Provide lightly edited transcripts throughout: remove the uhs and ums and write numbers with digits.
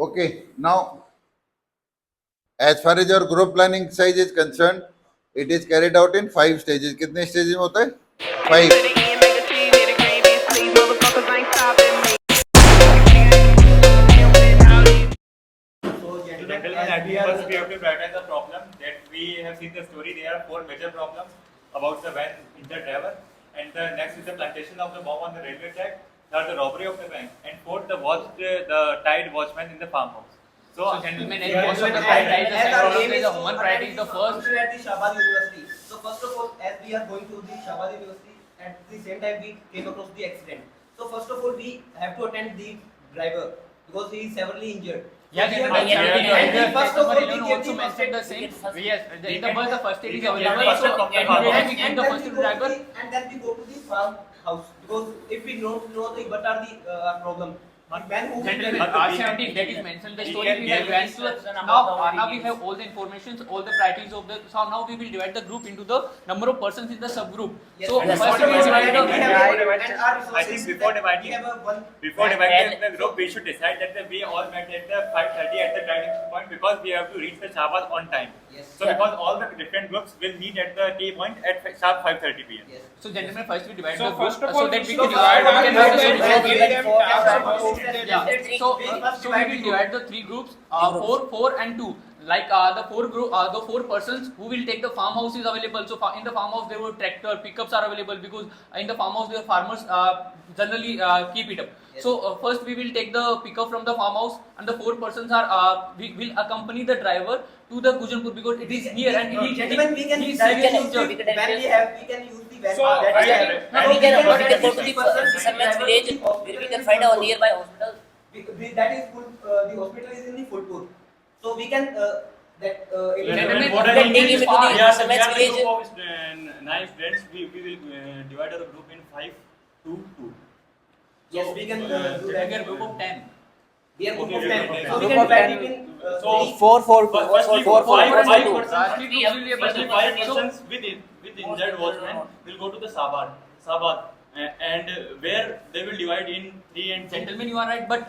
Okay, now as far as your group planning size is concerned, it is carried out in 5 stages. कितने stages में होता है? 5. Gentlemen, at first we have to prioritize the problem that we have seen the story. There are 4 major problems about the van injured driver, and the next is the plantation of the bomb on the railway track. Third, the robbery of the bank, and fourth, the tied watchman in the farmhouse. So gentlemen, as most of the problem is one priority is the first. At the Shabad University. So first of all, as we are going to the Shabad University, at the same time we came across the accident. So first of all, we have to attend the driver because he is severely injured. Yes, and first of all, we also mentioned the same. Yes, in the bus, the first aid is available. First aid So from the farmhouse. we get the first aid driver. And then we go to the farmhouse because if we don't know what are the problem. Gentlemen, R17 that is mentioned the story we have went to now we have all the informations, all the priorities of the so now we will divide the group into the number of persons in the subgroup. So first we will divide I think before dividing the group, we should decide that we all met at the 5:30 at the turning point because we have to reach the Shabad on time. Yes. So because all the different groups will meet at the T point at sharp 5:30 p.m. Yes. So gentlemen, first we divide So the group first of all, so that we should can divide. divide We can have the and solution. give them tasks about Yeah. So we will divide the 3 groups, 4 and 2. Like the 4 persons who will take the farmhouse is available. So in the farmhouse there were tractor, pickups are available because in the farmhouse the farmers generally keep it up. Yes. So first we will take the pickup from the farmhouse, and the 4 persons are we will accompany the driver to the Gujanpur because it is near and Gentlemen, we can he is directly seriously use the injured. when we have we can use the van. So, that is I- correct. No, And we can go go to to the Fisherman's village where we can find a nearby hospital. That is full. The hospital is in the Fulpur, so we can Gentlemen, What we are can the take groups? it to the We are Fisherman's the village. group of 9 friends. We will divide our group in 5, 2, 2. yes, we can do We that. are a group of 10. We are group of Okay, 10. okay. So we Group can of divide 10. it in So, three. Firstly, four, five two. persons Firstly, 5 persons with injured watchmen will go to the Sabad, and where they will divide in 3 and 2. Gentlemen, you are right, but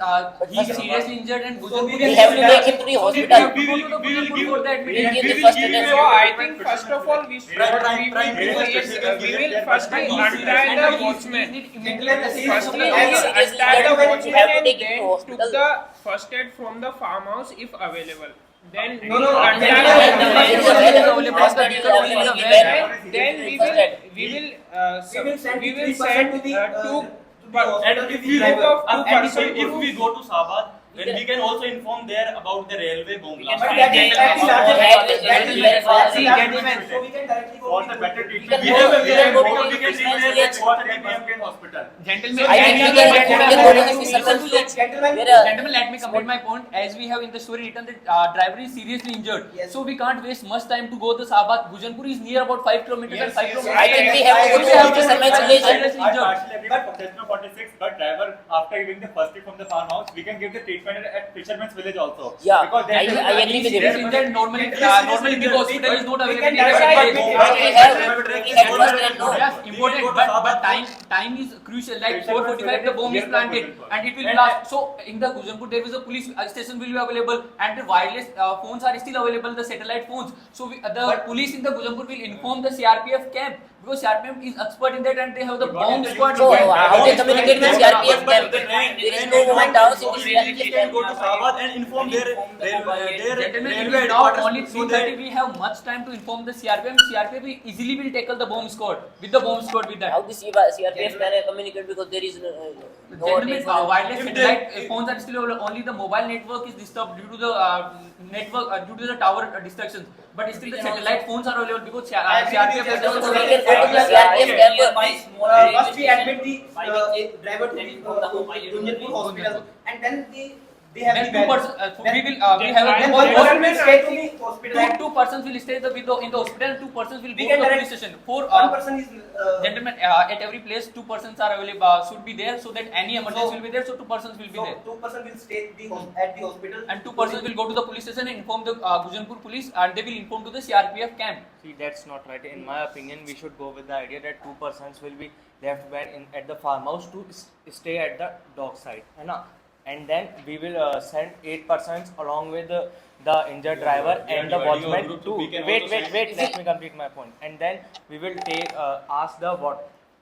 he is seriously injured and So we Gujanpur We is have to take him to the hospital. We will go to Gujanpur for the We will admission. give the first aid. So I think first of all we should what we will do is we will firstly untie the watchman. Firstly, we will untie the watchman and then took the first aid from the farmhouse if available. Then we will untie the then we will send two And if we group of two and persons. if we go to Sabad, then we can also inform there about the railway bomb blast. But that is See, gentlemen. So we can directly go For to the better We treatment, can we have a we can go to we can Fisherman's reach village. at 4:30 p.m. hospital. Gentlemen, I think we can go to the Fisherman's village. Gentlemen, Gentlemen, let me complete my point. As we have in the story written that driver is seriously injured, Yes. so we can't waste much time to go to Sabad. Gujanpur is near about 5 kilometers and Yes, 5 yes, kilometers. I think we have to go to Fisherman's village. Seriously I injured. partially agree with Professor 46, but driver, after giving the first aid from the farmhouse, we can give the treatment at Fisherman's Village also. Yeah, Because there I is- agree with you. Seriously injured. Normally, normally big hospital is not available. can near directly the go- village. We have first aid, no. Yes, important, but time is crucial. Like 4:45, the bomb is planted and it will blast. So in the Gujanpur, there is a police station will be available, and the wireless phones are still available, the satellite phones. So the police in the Gujanpur will inform the CRPF camp because CRPF is expert in that, and they have the bomb squad. So how they communicate with CRPF camp? There is no movement house in So this we CRPF can go camp. to Sabad and inform their Gentlemen, it railway is now department only so that 3:30. We have much time to inform the CRPF. CRPF easily will tackle the bomb squad with the bomb squad with that. How the CRPF can communicate because there is no Gentlemen, wireless satellite phones are still available. Only the mobile network is disturbed due to the due to the tower distractions. But still the satellite phones are available because CRPF has So we also- can go to the CRPF camp. first we admit the driver to the Gunjanpur hospital, and then they have Then the 2 van. persons. Then- We will we have a Then group one of person will stay to the hospital. two persons will stay in the hospital and 2 persons will We go can to the direct- police station. For One person is gentlemen, at every place 2 persons are available, should be there so that any emergency will be there. So 2 persons will be so there. 2 person will stay at the hospital, And 2 persons will go to the police station and inform the Gujanpur police, and they will inform to the CRPF camp. See, that's not right. In my opinion, we should go with the idea that 2 persons will be left at the farmhouse to stay at the dock side, है ना? and then we will send 8 persons along with the injured driver and the watchman to wait. Let me complete my point. And then we will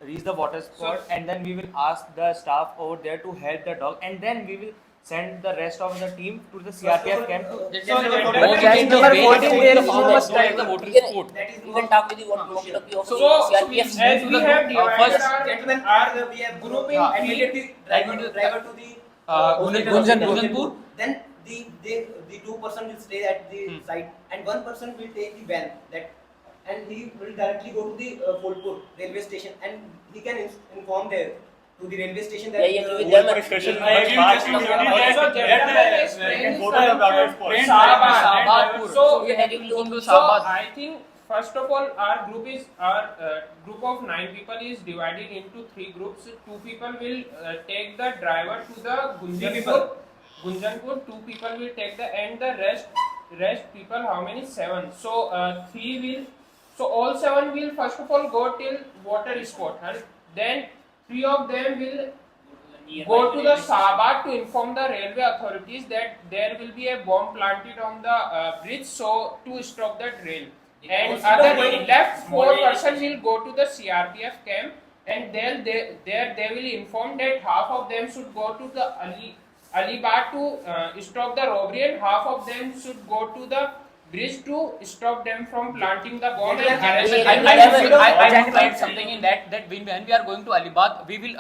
reach the water spot, and then we will ask the staff over there to help the dog, and then we will send the rest of the team to the CRPF camp. You can talk with the walkie-talkie of So, the as CRPF. we have divided our Gentlemen, our we have group in admitted three. the driver to the Gunjanpur. then the 2 person will stay at the site and 1 person will take the van and he will directly go to the Pholpur railway station and he can inform there to the railway station that Yeah, with them. Police station. So, gentlemen, is train Sahabadpur. So, we have to go to So Sahabad. I think first of all our group of 9 people is divided into 3 groups. 2 people will take the driver to the Gunjanpur. 2 people will take and the rest people, how many? 7. So 3 will. So all 7 will first of all go till water spot, and then 3 of them will go to the Sahabad to inform the railway authorities that there will be a bomb planted on the bridge, so to stop that rail. And other left 4 person will go to the CRPF camp, and then they will inform that half of them should go to the Alibag to stop the robbery, and half of them should go to the bridge to stop them from planting the bomb and arrest them. I want to add something in that when we are going to Alibag, we will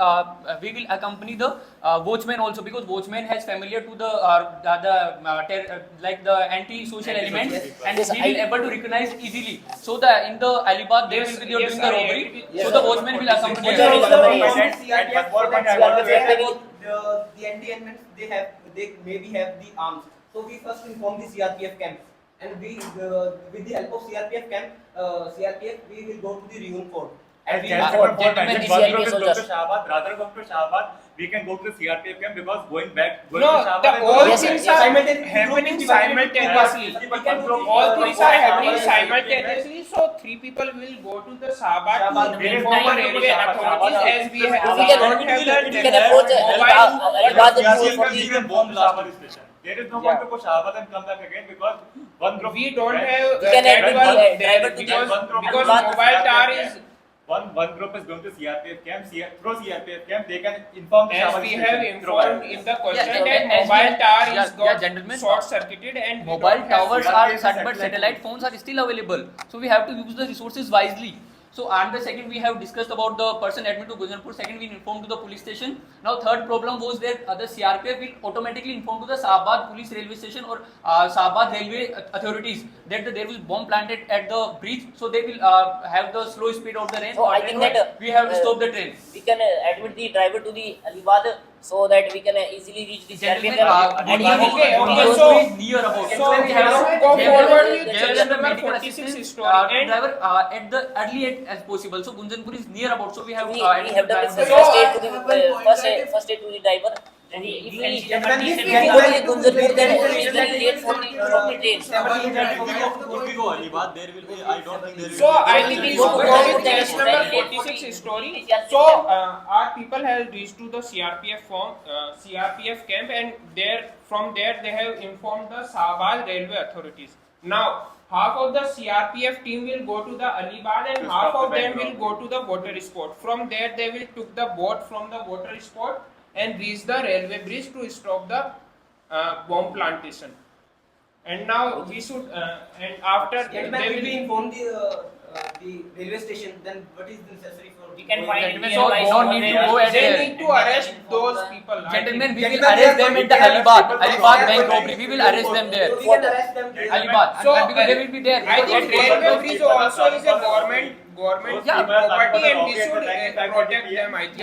accompany the watchman also, because watchman has familiar to like the anti-social elements, and he will able to recognize easily. So in the Alibag they will be doing the robbery. So the watchman will accompany the anti-elements they maybe have the arms. So we first inform the CRPF camp. And we, with the help of CRPF camp, we will go to the Reun Fort. And we- one group is CRPF going to soldiers. Shahabad, rather going to Shahabad, we can go to the CRPF camp because going No, to Shahabad the and all Yes, things sir. are Simultaneously. happening simultaneously. All things are happening simultaneously. So 3 people will go to the Sahabad to There is inform no the one to railway Sahabad. authorities, Sahabad as we We have can- don't have we can the approach Alibag CRPF for can the even bomb Shahabad station. There is no point to go Shahabad and come back again because one group. we don't have We can add network the there driver to the- because Alibag mobile tower is. One group is going to CRPF camp. Through CRPF camp, they can inform the As Shahabad we station have through informed wireless. in the question Yeah, that as mobile we- tower yeah, is got gentlemen, short circuited and we mobile don't have towers CRPF are is shut, but satellite satellite phones are still available. So we have to use the resources wisely. So and the second, we have discussed about the person admitted to Gunjanpur. Second, we informed to the police station. Now third problem was that the CRPF will automatically inform to the Sahabad police railway station or Sahabad railway authorities that there was bomb planted at the bridge. So they will have the slow speed of the rain. So I think that we have to stop the train. we can admit the driver to the Alibag so that we can easily reach the CRPF Gentlemen, camp. And he will okay, Gunjanpur so- is near about. So we have let's go they have forward the- with they have chapter the number medical 46 assistance, story. And- driver at the early as possible. So Gunjanpur is near about. So we have We have done this driver- first aid to the first aid to the driver. And if we go to the Gunjanpur, then it is very late for the train. So I think we should go with case number 46 story. So our people have reached to the CRPF camp, and from there they have informed the Sahabad railway authorities. Now half of the CRPF team will go to the Alibag and To half stop of the them bank will go to the water spot. From there they will took the boat from the water spot and reach the railway bridge to stop the bomb plantation. And now we should and after Gentlemen, they will will be informed the railway station. Then what is necessary for? We can find Gentlemen, so no need to go at they there. need to arrest those people. I Gentlemen, we think. will arrest them at the Alibag bank robbery. We will arrest them there. We can arrest them. Alibag. So, Because they will be there. I think railway bridge also is a government Yeah. property, and we should protect them. I think.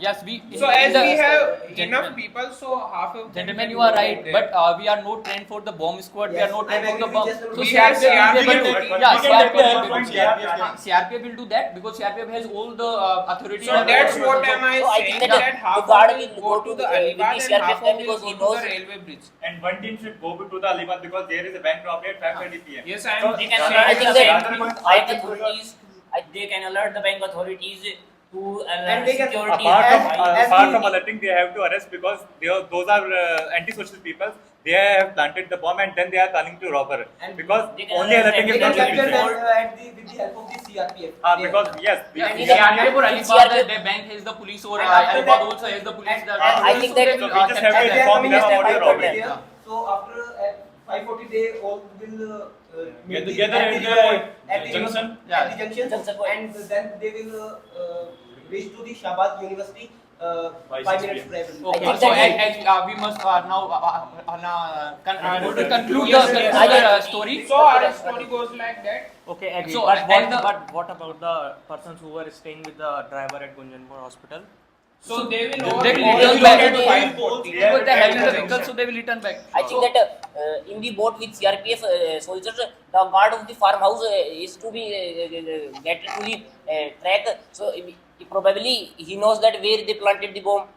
Yes, we. So as we have Gentlemen. enough people, so half of them Gentlemen, can you are go right, there. but we are not trained for the bomb squad. We Yes, are not I trained for the agree bomb. with So we CRPF have will be able CRPF. to. Yeah, CRPF will be able to. CRPF. CRPF will do that because CRPF has all the authority. So that's what am I So I saying, think that the half guard will will go go to to the the Alibag with the and half CRPF will because go he to the knows- railway bridge. And one team should go to the Alibag because there is a bank robbery at 5:30 p.m. Yes, I So am. They can rather alert than the rather bank than- authorities. They can alert the bank authorities to And they can- security. Apart from alerting, they have to arrest because those are antisocial people. They have planted the bomb and then they are planning to rob her. And Because they can only arrest alerting They is can not capture them sufficient. with the help of the CRPF. Because yes, Yeah, And CRPF or the Alibaba, CRPF the bank has the police or And after Alibaba that- also has the police. and- that- I think so that- they will, So we just have capture to them. They are inform coming them at about your 5:30 robbery. there. So after at 5:40 they all will meet together at at the the point, at the junction. Yeah. at the junction, Junction point. and then they will reach to the Shabad University By 5 6 minutes PM. prior. Okay, think so that we must now to conclude Yes, the yes. story. So our story goes like that. Okay, agree. So, but and what about the persons who were staying with the driver at Gunjanpur hospital? So they will all They will all return look back. at 5:40. Because they have the vehicle, so they will return back. I think that in the boat with CRPF soldiers, the guard of the farmhouse is to be get to the track. So probably he knows that where they planted the bomb.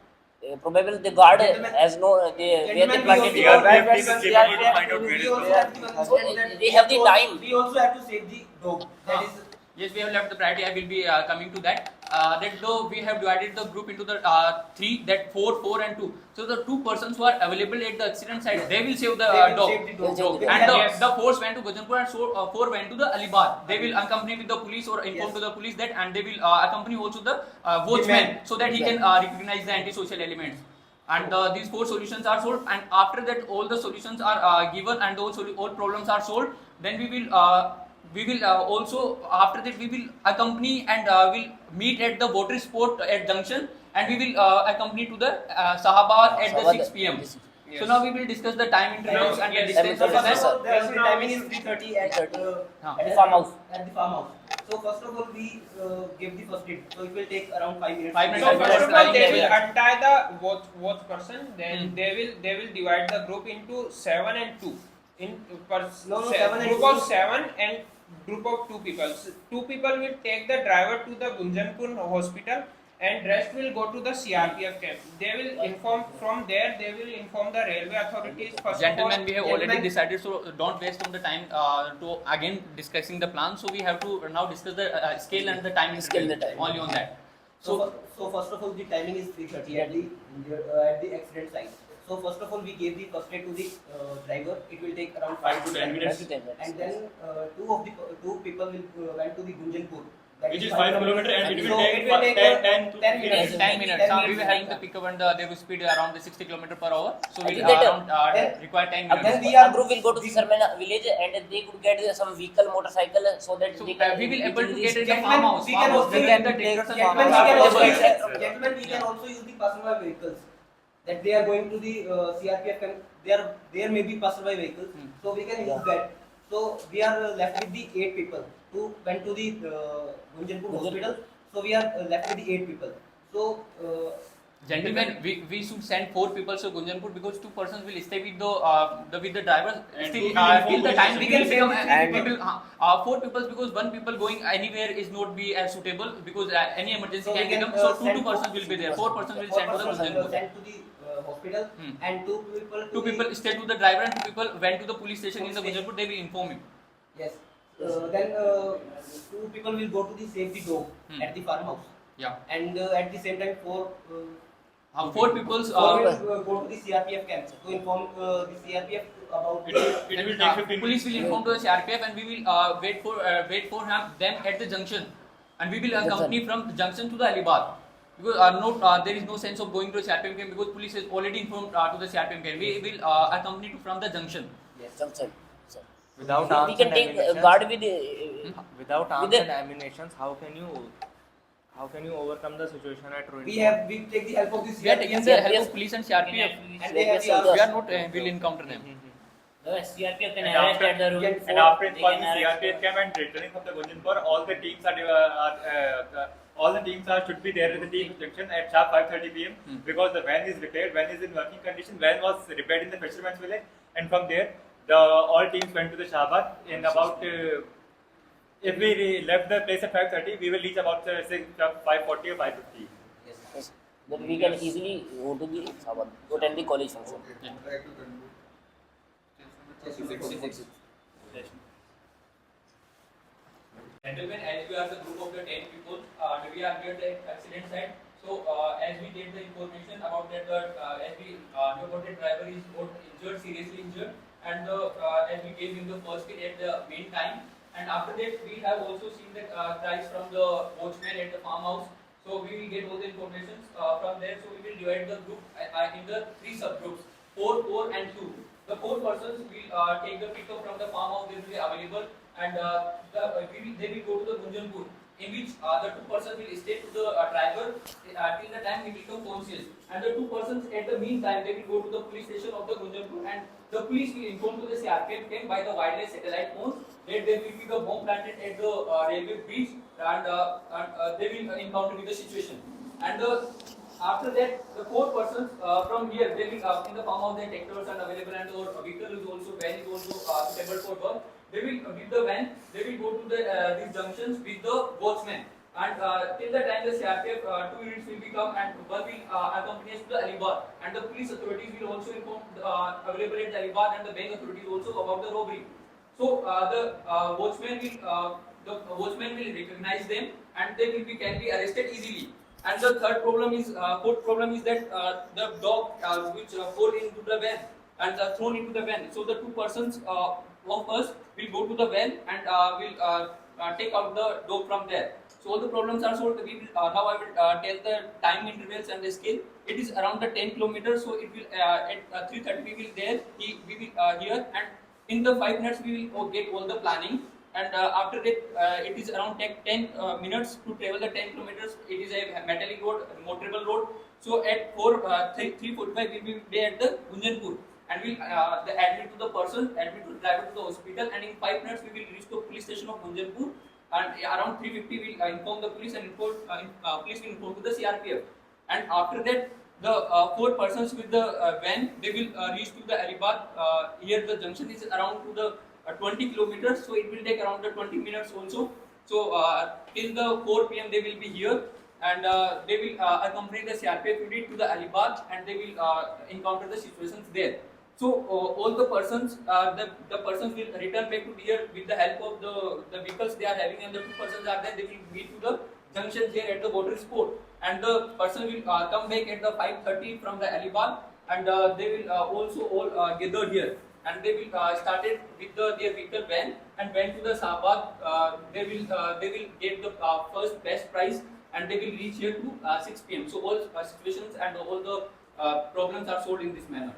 Probably the guard Gentlemen- has no where they Gentlemen, planted we the also bomb. have CRPF is capable to find out where We it also is. have to understand that They have the time. we also have to save the dog. That is Yes, we have left the priority. I will be coming to that. That though we have divided the group into the three, that 4, 4 and 2. So the 2 persons who are available at the accident site, they will save the They will dog. save the dog. Dog. And Yes. the 4 went to Gajanpur and 4 went to the Alibad. They will accompany with the police or inform Yes. to the police that, and they will accompany also the watchman man. so that he can recognize the antisocial elements. And these 4 solutions are solved. And after that, all the solutions are given and all problems are solved. Then we will also after that we will accompany and will meet at the water sport at junction, and we will accompany to the Sahabad at the 6 p.m. Yes. So now we will discuss the time intervals and the Yes. distance Time of the intervals. net. the timing is 3:30 At the farmhouse. At the farmhouse. So first of all, we give the first aid. So it will take around 5 minutes. 5 minutes. So Yes. first of all, they will Yes. untie the watch person. Then Hmm. they will divide the group into 7 and 2. In No, 7 and group 2. of 7 and group of 2 people. So 2 people will take the driver to the Gunjanpur hospital, and rest will go to the CRPF camp. They will inform from there. They will inform the railway authorities first Gentlemen, of we have Gentlemen. already decided, so don't waste on the time to again discussing the plan. So we have to now discuss the scale and the time Scale and the time. only on that. So first of all, the timing is 3:30 at the accident site. So first of all, we gave the first aid to the driver. It will take around 5 to 10 minutes. And then two people will went to the Gunjanpur. That Which is 5 5 kilometer and it So will it take will take 10 to 10 minutes. 10 minutes. 10 We minutes. were having the pickup and they will speed around the 60 km per hour. So I we think that, then- require 10 Then minutes. we are- a group will go to the Sarmena village and they could get some vehicle, motorcycle, so that So they can. we will able to get it in the Gentlemen, farmhouse. we can Farmhouse. also Then get the tractors and Gentlemen, we farmhouse can are also available. gentlemen, we can also use the passerby vehicles. That they are going to the CRPF camp. There may be passerby vehicles, so we can use that. So we are left with the 8 people who went to the Gunjanpur hospital. So we are left with the 8 people. So Gentlemen, we should send 4 people to Gunjanpur because 2 persons will stay with the driver. And Still, two will inform till the time we police. will become We can and send we will 4 people because 1 people going anywhere is not be as suitable because any emergency So can we can, become. So 2 send persons four- will be there. 4 persons will send to the Gunjanpur. sent to the hospital, Hmm. and 2 people. to 2 the- people stay to the driver and 2 people went to the police station in the Police Gunjanpur. They will inform him. Yes. Then 2 people will go to the safety dog at the farmhouse, Yeah. and at the same time 4 4 people's. will go to the CRPF camp to inform the CRPF about It will take 15 Police will inform to the CRPF and we will wait for them at the junction, and we will accompany from the junction to the Alibad because there is no sense of going to the CRPF camp because police has already informed to the CRPF camp. We will accompany from the junction. Junction. Without We arms can and take ammunition. guard with. Without arms the- and ammunition, how can you overcome the situation at Ruin? we take the help of the We are taking CRPF, the help of police and CRPF. and they have the We others. are not will encounter them. CRPF can And arrest after- at the room. And after They informing can arrest. CRPF camp and returning from the Gunjanpur, all the teams should be there at the team junction at sharp 5:30 p.m. because the van is repaired, van is in working condition. Van was repaired in the fisherman's village, and from there, all teams went to the Shahabad. In about if we left the place at 5:30, we will reach about 5:40 or 5:50. Yes. Then we can easily go to the Sabad, to attend the college function. Try to conclude. Gentlemen, as we are the group of the 10 people, we are here at the accident site. So, as we get the information about that, as we know about the driver is got injured, seriously injured, and as we gave him the first aid at the main time, and after that we have also seen the cries from the watchman at the farmhouse. So we will get all the information from there. So we will divide the group in the 3 subgroups, 4, 4, and 2. The 4 persons will take the pickup from the farmhouse. They will be available, and they will go to the Gunjanpur, in which the 2 persons will stay to the driver till the time he becomes conscious. And the 2 persons at the meantime they will go to the police station of the Gunjanpur, and the police will inform to the CRPF camp by the wireless satellite phones that there will be the bomb planted at the railway bridge, and they will encounter with the situation. And after that, the 4 persons from here, they will in the farmhouse, their tractors are available, and the vehicle is also, van is also suitable for work. They will with the van, they will go to the these junctions with the watchman, and till the time the CRPF 2 units will become, and one will accompany us to the Alibag, and the police authorities will also inform available at the Alibag, and the bank authorities also about the robbery. So the watchman will recognize them, and they will be can be arrested easily. And the fourth problem is that the dog which fall into the van and thrown into the van. So the 2 persons of us will go to the van, and will take out the dog from there. So all the problems are solved. We will now I will tell the time intervals and the scale. It is around the 10 kilometers. So it will at 3:30 we will there. We will here, and in the 5 minutes we will get all the planning. And after that, it is around 10 minutes to travel the 10 kilometers. It is a metallic road, motorable road. So at 3:45 we will be there at the Gunjanpur, and we will admit to the person, admit to the driver to the hospital, and in 5 minutes we will reach the police station of Gunjanpur. And around 3:50 we will inform the police, and police will inform to the CRPF. And after that, the 4 persons with the van, they will reach to the Alibag. Here the junction is around to the 20 kilometers, so it will take around the 20 minutes also. So till the 4 p.m. they will be here, and they will accompany the CRPF unit to the Alibag, and they will encounter the situations there. So all the persons, the persons will return back to here with the help of the vehicles they are having, and the 2 persons are there. They will meet to the junction here at the water sport, and the person will come back at the 5:30 from the Alibag, and they will also all gathered here. And they will started with their vehicle van, and went to the Shahbag. They will get the first best price, and they will reach here to 6 p.m. So all situations and all the problems are solved in this manner.